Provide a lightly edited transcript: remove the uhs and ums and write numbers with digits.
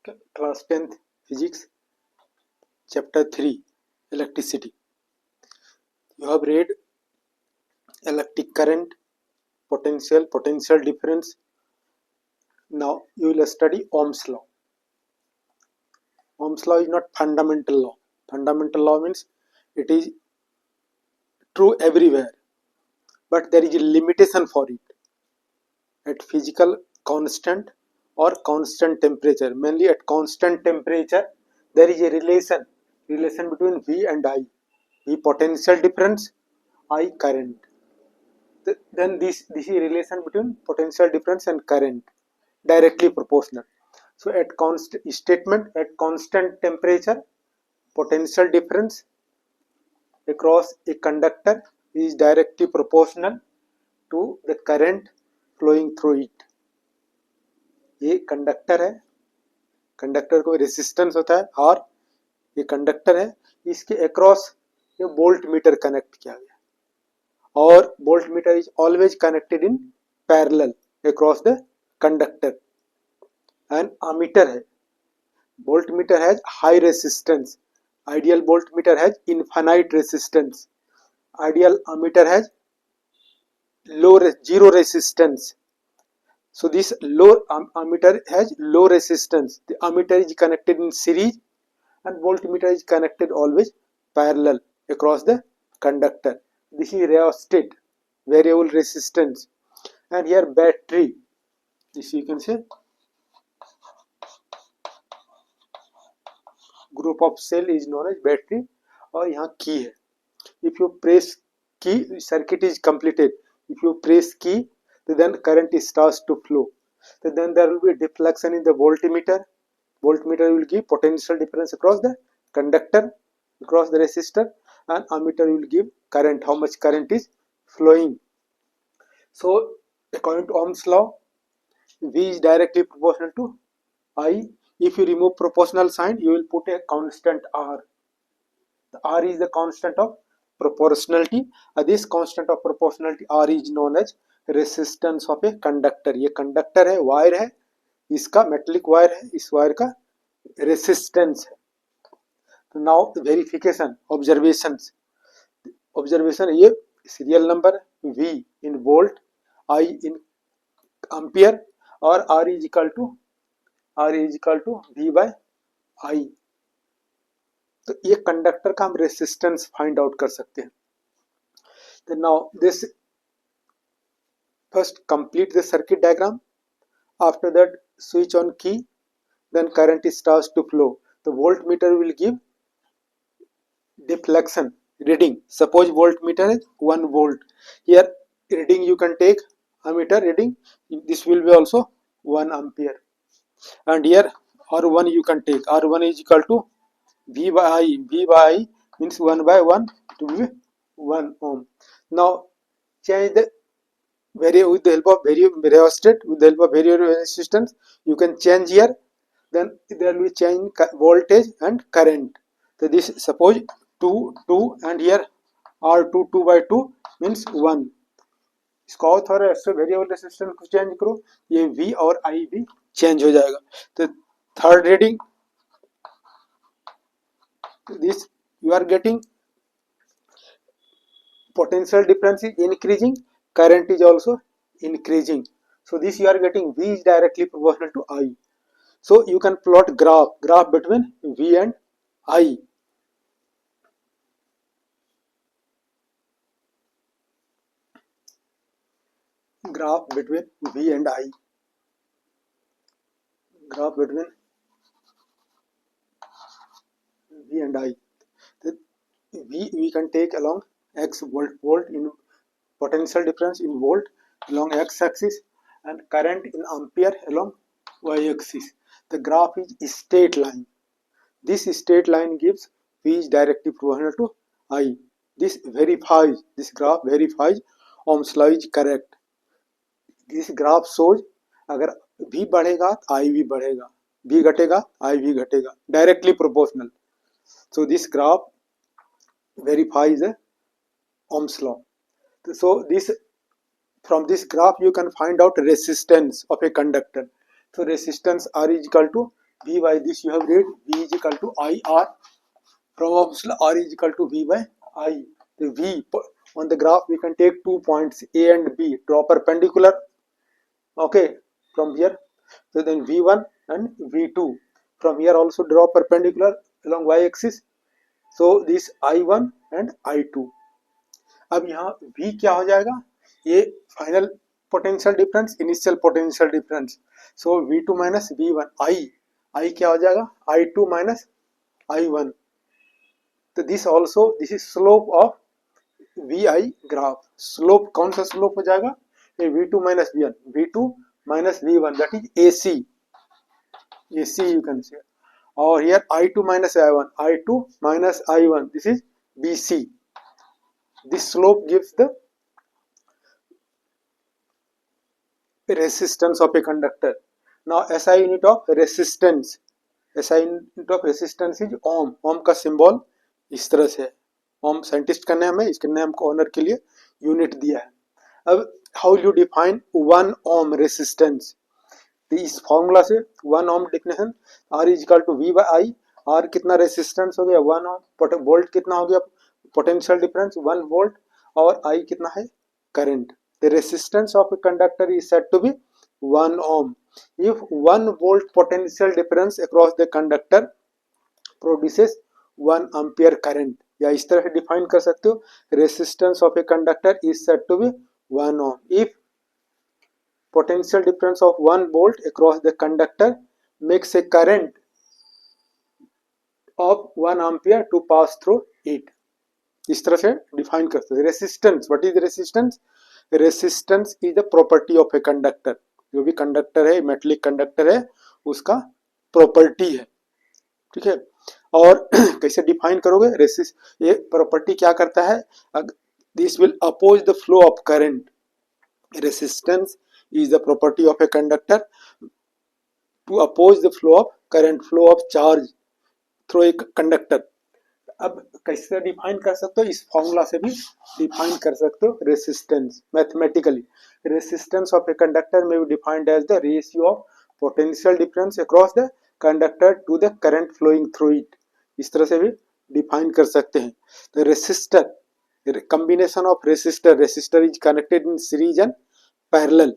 Class 10th Physics, Chapter 3, Electricity. You have read electric current, potential difference. Now you will study Ohm's law. Ohm's law is not fundamental law. Fundamental law means it is true everywhere, but there is a limitation for it at physical constant or constant temperature. Mainly at constant temperature, there is a relation between V and I. V potential difference, I current. Then this is relation between potential difference and current, directly proportional. So at constant temperature, potential difference across a conductor is directly proportional to the current flowing through it. ये conductor है, conductor को resistance होता है और ये conductor है, इसके across ये वोल्ट मीटर कनेक्ट किया गया और volt meter is always connected in parallel across the conductor. And ammeter है, voltmeter has high resistance, ideal voltmeter has infinite resistance, ideal ammeter has zero resistance. So this low ammeter has low resistance. The ammeter is connected in series and voltmeter is connected always parallel across the conductor. This is rheostat, variable resistance. And here battery, this you can say group of cell is known as battery. और यहाँ key है. If you press key, circuit is completed. If you press key, then current starts to flow. So then there will be a deflection in the voltmeter. Voltmeter will give potential difference across the conductor, across the resistor, and ammeter will give current, how much current is flowing. So according to Ohm's law, V is directly proportional to I. If you remove proportional sign, you will put a constant R. The R is the constant of proportionality. This constant of proportionality R is known as resistance of a conductor. ये conductor है, wire है, इसका metallic wire है, इस wire का resistance है. तो now verification, observation ये serial number V in volt, I in ampere और R is equal to V by I. तो ये कंडक्टर का हम रेसिस्टेंस फाइंड आउट कर सकते हैं. तो now this first complete the circuit diagram. After that, switch on key, then current starts to flow. The voltmeter will give deflection reading. Suppose voltmeter is 1 volt. Here reading you can take ammeter reading. This will be also 1 ampere. And here R1 you can take. R1 is equal to V by I. V by I means 1 by 1 to be 1 ohm. Now change the with the help of rheostat, with the help of variable resistance, you can change here. Then there will be change voltage and current. So this suppose 2 and here R2 2 by 2 means 1. इसको और थोड़ा extra variable resistance को change करो, ये V और I भी change हो जाएगा. तो third reading, this you are getting potential difference is increasing, current is also increasing. So this you are getting V is directly proportional to I. So you can plot graph between V and I. Graph between V and I. Graph between V and I. The V we can take along x volt in potential difference in volt along x-axis and current in ampere along y-axis. The graph is straight line. This straight line gives V is directly proportional to I. This graph verifies Ohm's law is correct. This graph shows अगर V बढ़ेगा I भी बढ़ेगा, V घटेगा I भी घटेगा, directly proportional. So this graph verifies Ohm's law. So from this graph you can find out resistance of a conductor. So resistance R is equal to V by this you have read V is equal to IR. From optional R is equal to V by I. The V on the graph we can take 2 points A and B, draw perpendicular. Okay, from here. So then V1 and V2. From here also draw perpendicular along y-axis. So this I1 and I2. अब यहाँ V क्या हो जाएगा, ये final potential difference, initial potential difference. So V2 minus V1, I क्या हो जाएगा, I2 minus I1. तो this also, this is slope of VI graph. Slope कौन सा स्लोप हो जाएगा, ये V2 minus V1, V2 minus V1, that is AC you can say. Or here I2 minus I1, I2 minus I1, this is BC. This slope gives the resistance of a conductor. Now SI unit of resistance, SI unit of resistance is ohm. ओम का symbol इस तरह से है. ओम scientist का नाम है, इसके नाम को ऑनर के लिए यूनिट दिया है. अब how you define 1 ohm resistance. तो इस फॉर्मूला से 1 ohm definition, R is equal to V by I. R कितना रेसिस्टेंस हो गया, 1 ओम. वोल्ट कितना हो गया, पोटेंशियल डिफरेंस 1 वोल्ट. और I कितना है, current. The resistance of a conductor is said to be 1 ohm. If 1 volt potential difference across the conductor produces 1 ampere current. या इस तरह से डिफाइन कर सकते हो, resistance of a conductor is said to be 1 ohm. If potential difference of 1 volt across the conductor makes a current of 1 ampere to pass through it. इस तरह से डिफाइन कर सकते हो. Resistance, what is resistance, resistance is the property of a conductor. जो भी conductor है, metallic conductor है, उसका प्रॉपर्टी है. ठीक है. और कैसे डिफाइन करोगे, ये प्रॉपर्टी क्या करता है, this will oppose the flow of current. Resistance is the property of a conductor to oppose the flow of current, flow of charge through a conductor. अब कैसे डिफाइन कर सकते हो, इस फॉर्मूला से भी डिफाइन कर सकते हो resistance mathematically. Resistance of a conductor में be defined as the ratio of potential difference across the conductor to the current flowing through it. इस तरह से भी डिफाइन कर सकते हैं. तो resistor, combination of resistor is connected in series and parallel.